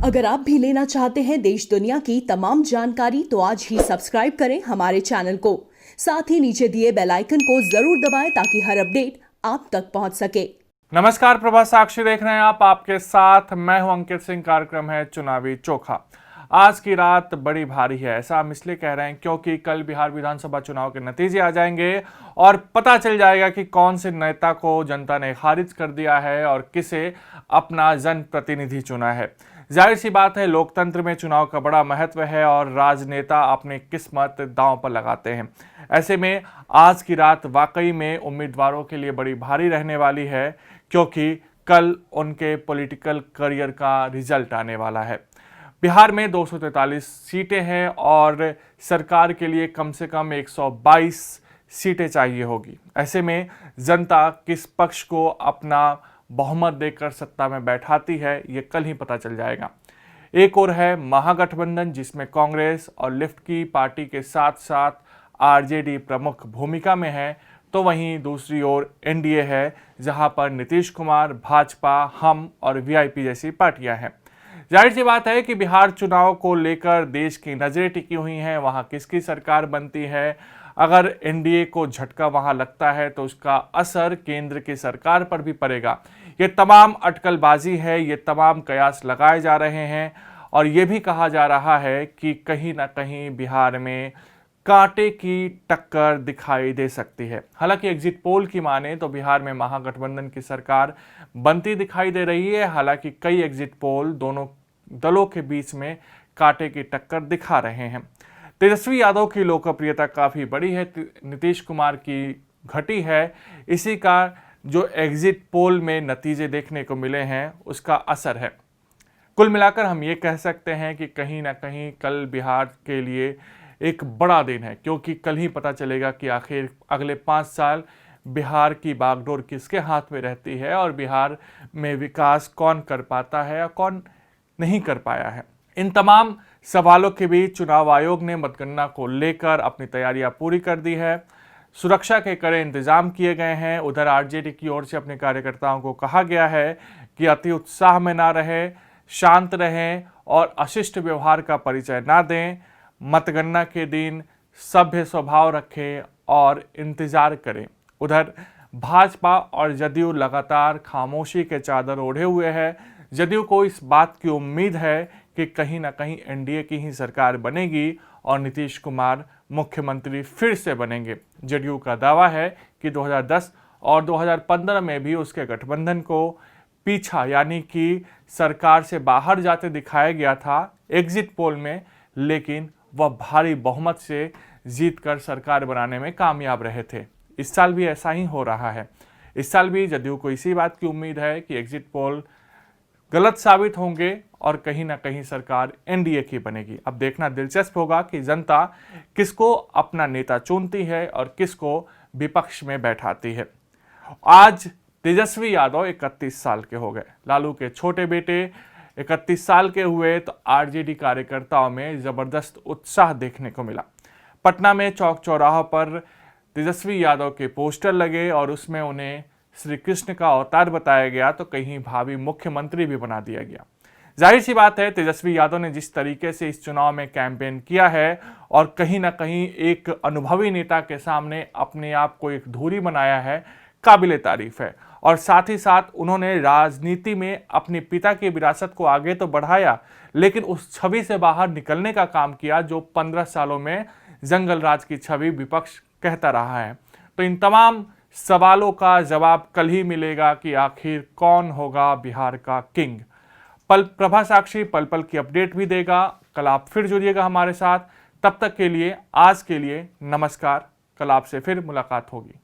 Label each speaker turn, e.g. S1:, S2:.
S1: अगर आप भी लेना चाहते हैं देश दुनिया की तमाम जानकारी तो आज ही सब्सक्राइब करें हमारे चैनल को। साथ ही नीचे दिए बेल आइकन को जरूर दबाएं ताकि हर अपडेट आप तक पहुंच सके।
S2: नमस्कार, प्रभा साक्षी देख रहे हैं आप। आपके साथ मैं हूं अंकित सिंह। कार्यक्रम है चुनावी चोखा। आज की रात बड़ी भारी है, ऐसा हम इसलिए कह रहे हैं क्योंकि कल बिहार विधानसभा चुनाव के नतीजे आ जाएंगे और पता चल जाएगा कि कौन से नेता को जनता ने खारिज कर दिया है और किसे अपना जनप्रतिनिधि चुना है। जाहिर सी बात है, लोकतंत्र में चुनाव का बड़ा महत्व है और राजनेता अपनी किस्मत दांव पर लगाते हैं। ऐसे में आज की रात वाकई में उम्मीदवारों के लिए बड़ी भारी रहने वाली है, क्योंकि कल उनके पॉलिटिकल करियर का रिजल्ट आने वाला है। बिहार में 243 सीटें हैं और सरकार के लिए कम से कम 122 सीटें चाहिए होगी। ऐसे में जनता किस पक्ष को अपना बहुमत देकर सत्ता में बैठाती है, ये कल ही पता चल जाएगा। एक और है महागठबंधन, जिसमें कांग्रेस और लेफ्ट की पार्टी के साथ साथ आरजेडी प्रमुख भूमिका में है, तो वहीं दूसरी ओर एनडीए है, जहां पर नीतीश कुमार, भाजपा, हम और वीआईपी जैसी पार्टियां हैं। जाहिर सी बात है कि बिहार चुनाव को लेकर देश की नजरें टिकी हुई हैं। वहां किसकी सरकार बनती है, अगर एनडीए को झटका वहां लगता है तो उसका असर केंद्र की सरकार पर भी पड़ेगा। ये तमाम अटकलबाजी है, ये तमाम कयास लगाए जा रहे हैं और ये भी कहा जा रहा है कि कहीं ना कहीं बिहार में कांटे की टक्कर दिखाई दे सकती है। हालांकि एग्जिट पोल की माने तो बिहार में महागठबंधन की सरकार बनती दिखाई दे रही है। हालांकि कई एग्जिट पोल दोनों दलों के बीच में कांटे की टक्कर दिखा रहे हैं। तेजस्वी यादव की लोकप्रियता काफ़ी बड़ी है, नीतीश कुमार की घटी है। इसी का जो एग्जिट पोल में नतीजे देखने को मिले हैं उसका असर है। कुल मिलाकर हम ये कह सकते हैं कि कहीं ना कहीं कल बिहार के लिए एक बड़ा दिन है, क्योंकि कल ही पता चलेगा कि आखिर अगले 5 साल बिहार की बागडोर किसके हाथ में रहती है और बिहार में विकास कौन कर पाता है या कौन नहीं कर पाया है। इन तमाम सवालों के बीच चुनाव आयोग ने मतगणना को लेकर अपनी तैयारियां पूरी कर दी है। सुरक्षा के कड़े इंतजाम किए गए हैं। उधर आरजेडी की ओर से अपने कार्यकर्ताओं को कहा गया है कि अति उत्साह में ना रहे, शांत रहें और अशिष्ट व्यवहार का परिचय ना दें। मतगणना के दिन सभ्य स्वभाव रखें और इंतजार करें। उधर भाजपा और जदयू लगातार खामोशी के चादर ओढ़े हुए है। जदयू को इस बात की उम्मीद है कि कहीं ना कहीं एनडीए की ही सरकार बनेगी और नीतीश कुमार मुख्यमंत्री फिर से बनेंगे। जदयू का दावा है कि 2010 और 2015 में भी उसके गठबंधन को पीछा यानी कि सरकार से बाहर जाते दिखाया गया था एग्जिट पोल में, लेकिन वह भारी बहुमत से जीतकर सरकार बनाने में कामयाब रहे थे। इस साल भी ऐसा ही हो रहा है। इस साल भी जदयू को इसी बात की उम्मीद है कि एग्जिट पोल गलत साबित होंगे और कहीं ना कहीं सरकार एनडीए की बनेगी। अब देखना दिलचस्प होगा कि जनता किसको अपना नेता चुनती है और किसको विपक्ष में बैठाती है। आज तेजस्वी यादव 31 साल के हो गए। लालू के छोटे बेटे 31 साल के हुए तो आरजेडी कार्यकर्ताओं में जबरदस्त उत्साह देखने को मिला। पटना में चौक चौराहों पर तेजस्वी यादव के पोस्टर लगे और उसमें उन्हें श्री कृष्ण का अवतार बताया गया, तो कहीं भावी मुख्यमंत्री भी बना दिया गया। जाहिर सी बात है, तेजस्वी यादव ने जिस तरीके से इस चुनाव में कैंपेन किया है और कहीं ना कहीं एक अनुभवी नेता के सामने अपने आप को एक धुरी बनाया है, काबिले तारीफ है। और साथ ही साथ उन्होंने राजनीति में अपने पिता की विरासत को आगे तो बढ़ाया, लेकिन उस छवि से बाहर निकलने का काम किया जो 15 सालों में जंगल राज की छवि विपक्ष कहता रहा है। तो इन तमाम सवालों का जवाब कल ही मिलेगा कि आखिर कौन होगा बिहार का किंग। प्रभा साक्षी पल पल की अपडेट भी देगा। कल आप फिर जुड़िएगा हमारे साथ। तब तक के लिए आज के लिए नमस्कार। कल आपसे फिर मुलाकात होगी।